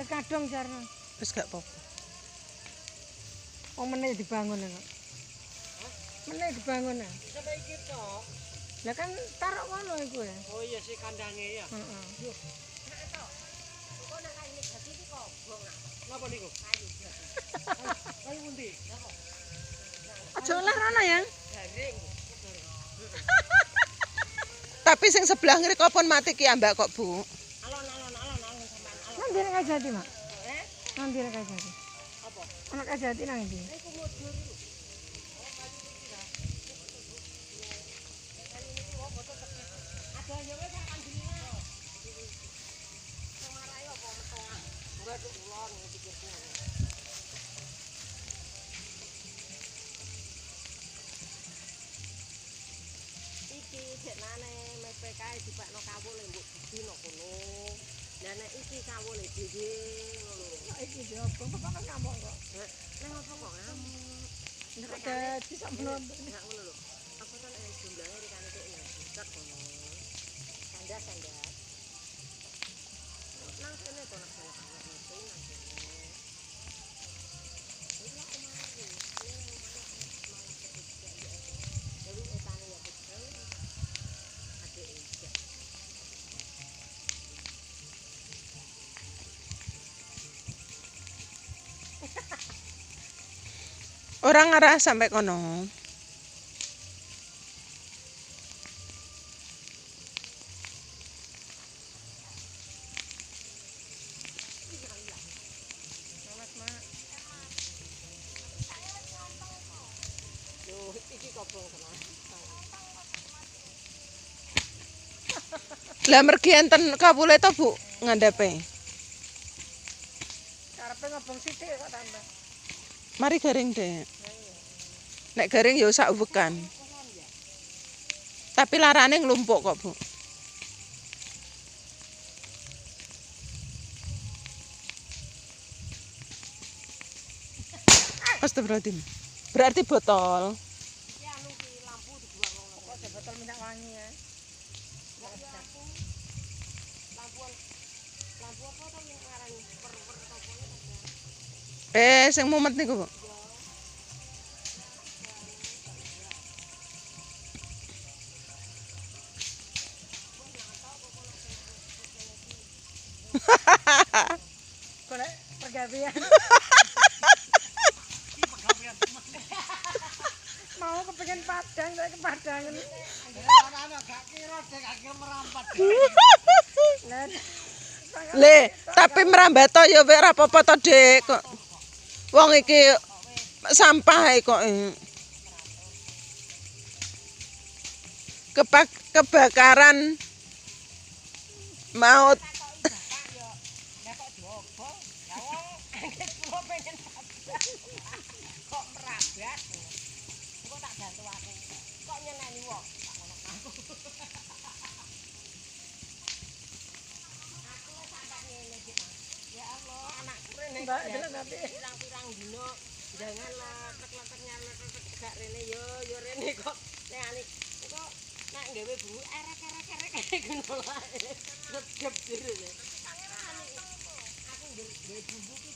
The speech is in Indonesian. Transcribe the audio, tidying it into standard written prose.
kadang jarno. Wis gak apa-apa. Wong meneh dibangun kok. Meneh dibangun. Sampai iki tok. Lah kan taruh kono iku ya. Oh iya sih kandange ya. Heeh. Yo. Nek tok. Kok nek kayu gede iki kok bong. Napa niku? Kayu. Kayu pundi? Napa? Aja oleh rono ya. Garing. Tapi sing sebelah ngriku pun mati ki ambak kok, Bu. Alon sampean alon. Nang ndi nek Kajati, Mak? Eh? Nang ndi nek Kajati? Apa? Anak Kajati nang ndi? Iku mujur iku. Ada ya wis kan jenenge. Semarai apa metongan. Ora tuh ulon pikirku. Iki jenane PPKI dipakno kawule mbok dino kono. Lah nek iki kawule dhewe ngono. Iki yo apa kok ngamuk kok. Nang apa kok ngamuk? Nek dadi sak menonton. Enggak ngono lho. Apa kan jumlahnya rekane kok ya buset kono. Kandas. Nang kene kok nang kene nang kene. Iki aku mari. Malah ketiga ya. Jadi etane ya betul. Ade iki. Orang arah sampai kono. Yo iki kobong tenan. Lah mergi enten kawule to, Bu, ngandhape. Karepe ngobong sithik kok tambah. Mari garing, Dek. Nek garing ya sak uwekan. Tapi larane nglumpuk kok, Bu. Astagfirullahaladzim. Berarti botol. Iki anu ki lampu dibuang wong. Kok ada botol minyak wangi ya. Lampu apa to yang ngarani per topone Sing mumet niku, Bu. Golek pergawean. Mau kepengin Padang, saya ke Padangan. anak gak kira dek gak kira merampat. Lah Le, tapi merambat to ya ora apa-apa to, Dik. Kok wong iki sampah kok. Kebakaran maut. Lah kok diobong? Lah wong anggit kula pengen kok merabat. Kok tak bantu aku. Kok nyeneni wong? Tak ngono aku. Aku sampai ngene iki, Mas. Ya Allah, anakku rene. Mbak, jelas tapi. Pirang-pirang dino jangan letek-leteknya letek gak rene yo rene kok nek ani kok nek gawe bumbu erek ngono wae. Gep-gep dhewe. Aku gawe bumbu ki